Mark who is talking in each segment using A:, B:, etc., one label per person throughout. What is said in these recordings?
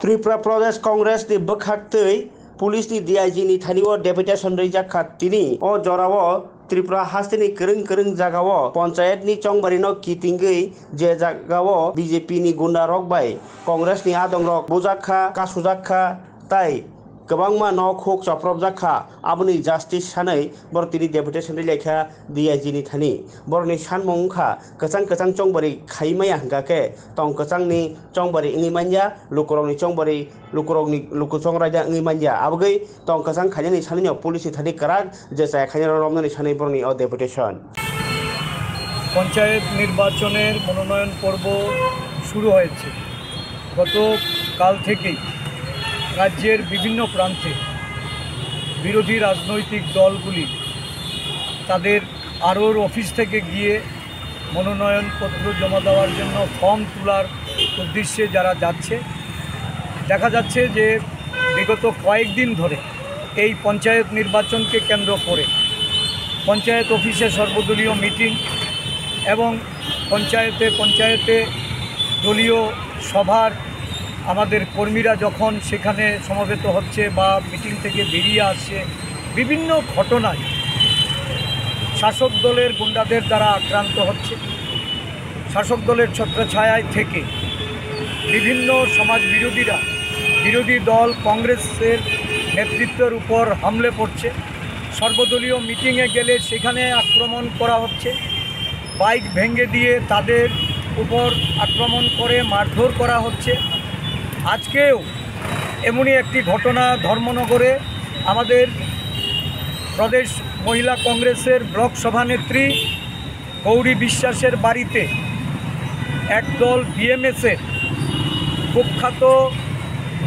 A: त्रिपुरा प्रदेश कांग्रेस नि बखाक्तै पुलिस नि DIG नि थानिओ डेपुटेशन रैजाखा तिनी ओ जराव त्रिपुरा हास्तेनि करंग करंग जागाव पंचायत नि चंगबारी न किटिंगै जे जागाव BJP नि गुंडा रकबाय कांग्रेस नि आदं रक बुजाखा कासुजाखा ताई गोबांमा न खोक चप्रबजाखा आबुनि जास्टिस सानै बरतिनि डेपुटेशन लेखा DIG नि थानि बरनि सानमंखा कचां कचां चंगबारी खाइमाया हंगाके तंग कचांनि चंगबारी इंगिमान्या लुकरंनि चंगबारी लुकरंनि लुकुचंग राजा इंगिमान्या आबगै तंग कचां खाइनि सानैनि पुलिस थानि कराक जेसा खाइनि रमनानि सानै बरनि अ डेपुटेशन
B: पंचायत निर्वाचনের মনোনয়ন পর্ব শুরু হয়েছে। গতকাল থেকেই রাজ্যের বিভিন্ন প্রান্তে বিরোধী রাজনৈতিক দলগুলি তাদের আরওর অফিস থেকে গিয়ে মনোনয়নপত্র জমা দেওয়ার জন্য ফর্ম তোলার উদ্দেশ্যে যারা যাচ্ছে, দেখা যাচ্ছে যে বিগত কয়েকদিন ধরে এই পঞ্চায়েত নির্বাচনকে কেন্দ্র করে পঞ্চায়েত অফিসে সর্বদলীয় মিটিং এবং পঞ্চায়েতে দলীয় সভার আমাদের কর্মীরা যখন সেখানে সমবেত হচ্ছে বা মিটিং থেকে বেরিয়ে আসছে, বিভিন্ন ঘটনায় শাসক দলের গুন্ডাদের দ্বারা আক্রান্ত হচ্ছে। শাসক দলের ছত্রছায়ায় থেকে বিভিন্ন সমাজ বিরোধীরা বিরোধী দল কংগ্রেসের নেতৃত্বের উপর হামলে পড়ছে। সর্বদলীয় মিটিংয়ে গেলে সেখানে আক্রমণ করা হচ্ছে, বাইক ভেঙে দিয়ে তাদের উপর আক্রমণ করে মারধর করা হচ্ছে। আজকেও এমনই একটি ঘটনা ধর্মনগরে আমাদের প্রদেশ মহিলা কংগ্রেসের ব্লক সভানেত্রী গৌরী বিশ্বাসের বাড়িতে একদল BMS-এর কুখ্যাত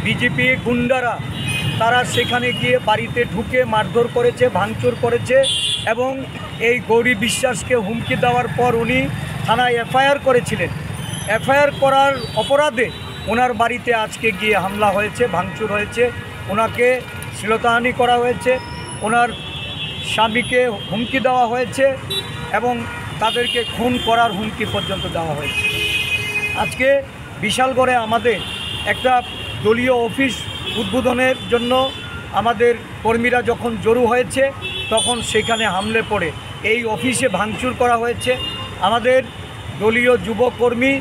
B: বিজেপি গুন্ডারা তারা সেখানে গিয়ে বাড়িতে ঢুকে মারধর করেছে, ভাঙচুর করেছে এবং এই গৌরী বিশ্বাসকে হুমকি দেওয়ার পর উনি থানায় FIR করেছিলেন। FIR করার অপরাধে ওনার বাড়িতে আজকে গিয়ে হামলা হয়েছে, ভাঙচুর হয়েছে, ওনাকে শ্লীলতাহানি করা হয়েছে, ওনার স্বামীকে হুমকি দেওয়া হয়েছে এবং তাদেরকে খুন করার হুমকি পর্যন্ত দেওয়া হয়েছে। আজকে বিশালগড়ে আমাদের একটা দলীয় অফিস উদ্বোধনের জন্য আমাদের কর্মীরা যখন জড়ো হয়েছে তখন সেখানে হামলে পড়ে এই অফিসে ভাঙচুর করা হয়েছে। আমাদের দলীয় যুবকর্মী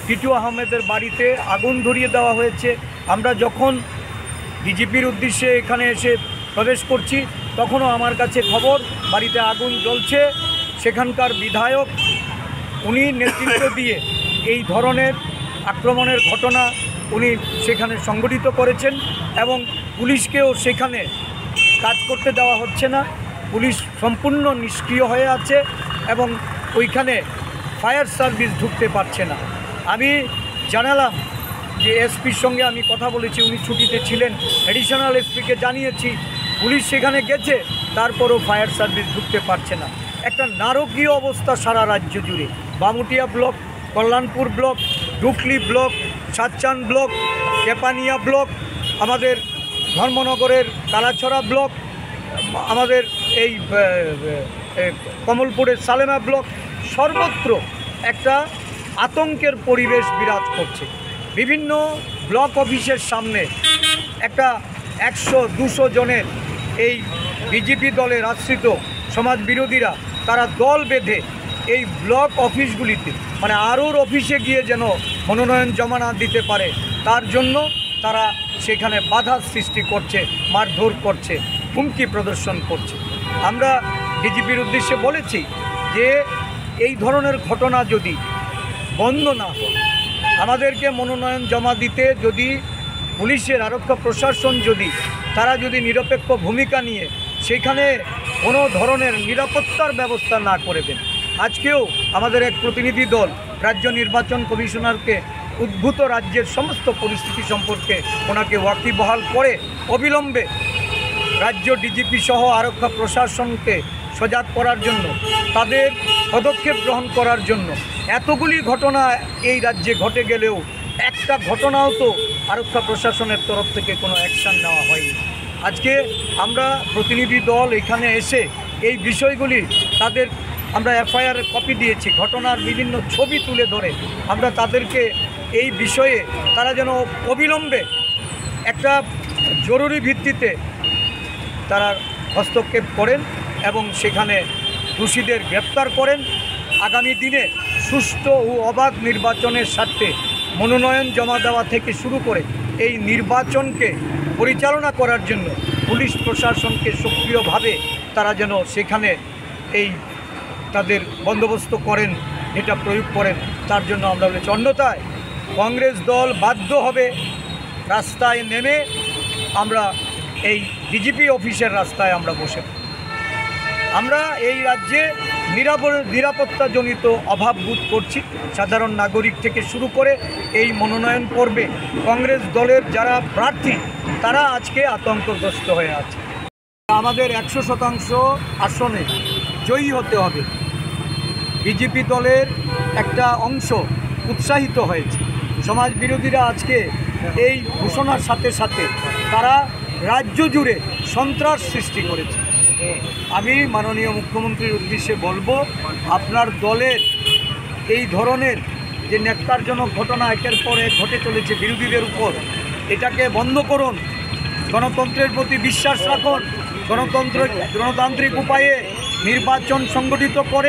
B: টিটু আহমেদের বাড়িতে আগুন ধরিয়ে দেওয়া হয়েছে। আমরা যখন বিজেপির উদ্দেশ্যে এখানে এসে প্রবেশ করছি তখনও আমার কাছে খবর বাড়িতে আগুন জ্বলছে। সেখানকার বিধায়ক উনি নেতৃত্ব দিয়ে এই ধরনের আক্রমণের ঘটনা উনি সেখানে সংগঠিত করেছেন এবং পুলিশকেও সেখানে কাজ করতে দেওয়া হচ্ছে না। পুলিশ সম্পূর্ণ নিষ্ক্রিয় হয়ে আছে এবং ওইখানে ফায়ার সার্ভিস ঢুকতে পারছে না। আমি জানালাম যে এসপির সঙ্গে আমি কথা বলেছি, উনি ছুটিতে ছিলেন, অ্যাডিশনাল এসপিকে জানিয়েছি, পুলিশ সেখানে গেছে, তারপরও ফায়ার সার্ভিস ঢুকতে পারছে না। একটা নারকীয় অবস্থা সারা রাজ্য জুড়ে। বামুটিয়া ব্লক, কল্যাণপুর ব্লক, ডুকলি ব্লক, সাতচান ব্লক, কেপানিয়া ব্লক, আমাদের ধর্মনগরের কালাছড়া ব্লক, আমাদের এই কমলপুরের সালেমা ব্লক, সর্বত্র একটা আতঙ্কের পরিবেশ বিরাজ করছে। বিভিন্ন ব্লক অফিসের সামনে একটা 100-200 জনের এই বিজেপি দলের আশ্রিত সমাজ বিরোধীরা তারা দল বেঁধে এই ব্লক অফিসগুলিতে মানে আরওর অফিসে গিয়ে যেন মনোনয়ন জমা না দিতে পারে তার জন্য তারা সেখানে বাধার সৃষ্টি করছে, মারধর করছে, হুমকি প্রদর্শন করছে। আমরা বিজেপির উদ্দেশ্যে বলেছি যে এই ধরনের ঘটনা যদি বন্ধ না হয়, আমাদেরকে মনোনয়ন জমা দিতে যদি পুলিশের আরক্ষা প্রশাসন তারা যদি নিরপেক্ষ ভূমিকা নিয়ে সেখানে কোনো ধরনের নিরাপত্তার ব্যবস্থা না করে দেন। আজকেও আমাদের এক প্রতিনিধি দল রাজ্য নির্বাচন কমিশনারকে উদ্ভূত রাজ্যের সমস্ত পরিস্থিতি সম্পর্কে ওনাকে ওয়াকিবহাল করে অবিলম্বে রাজ্য ডিজিপি সহ আরক্ষা প্রশাসনকে সজাগ করার জন্য, তাদের পদক্ষেপ গ্রহণ করার জন্য। এতগুলি ঘটনা এই রাজ্যে ঘটে গেলেও একটা ঘটনাও তো আরক্ষা প্রশাসনের তরফ থেকে কোনো অ্যাকশান নেওয়া হয়নি। আজকে আমরা প্রতিনিধি দল এখানে এসে এই বিষয়গুলি তাদের আমরা FIR কপি দিয়েছি, ঘটনার বিভিন্ন ছবি তুলে ধরে আমরা তাদেরকে এই বিষয়ে তারা যেন অবিলম্বে একটা জরুরি ভিত্তিতে তারা হস্তক্ষেপ করেন এবং সেখানে দোষীদের গ্রেপ্তার করেন। আগামী দিনে সুষ্ঠু ও অবাধ নির্বাচনের স্বার্থে মনোনয়ন জমা দেওয়া থেকে শুরু করে এই নির্বাচনকে পরিচালনা করার জন্য পুলিশ প্রশাসনকে সক্রিয়ভাবে তারা যেন সেখানে এই তাদের বন্দোবস্ত করেন, এটা প্রয়োগ করেন, তার জন্য আমরা বলেছি। অন্যথায় কংগ্রেস দল বাধ্য হবে রাস্তায় নেমে আমরা এই ডিজিপি অফিসের রাস্তায় আমরা বসে। আমরা এই রাজ্যে নিরাপত্তাজনিত অভাব বোধ করছি। সাধারণ নাগরিক থেকে শুরু করে এই মনোনয়ন পর্বে কংগ্রেস দলের যারা প্রার্থী তারা আজকে আতঙ্কগ্রস্ত হয়ে আছে। আমাদের 100% আসনে জয়ী হতে হবে। বিজেপি দলের একটা অংশ উৎসাহিত হয়েছে। সমাজ বিরোধীরা আজকে এই ঘোষণার সাথে সাথে তারা রাজ্য জুড়ে সন্ত্রাস সৃষ্টি করেছে। আমি মাননীয় মুখ্যমন্ত্রীর উদ্দেশ্যে বলবো, আপনার দলের এই ধরনের যে ন্যক্কারজনক ঘটনা একের পর এক ঘটে চলেছে বিরোধীদের উপর, এটাকে বন্ধ করুন। গণতন্ত্রের প্রতি বিশ্বাস রাখুন। গণতান্ত্রিক উপায়ে নির্বাচন সংগঠিত করে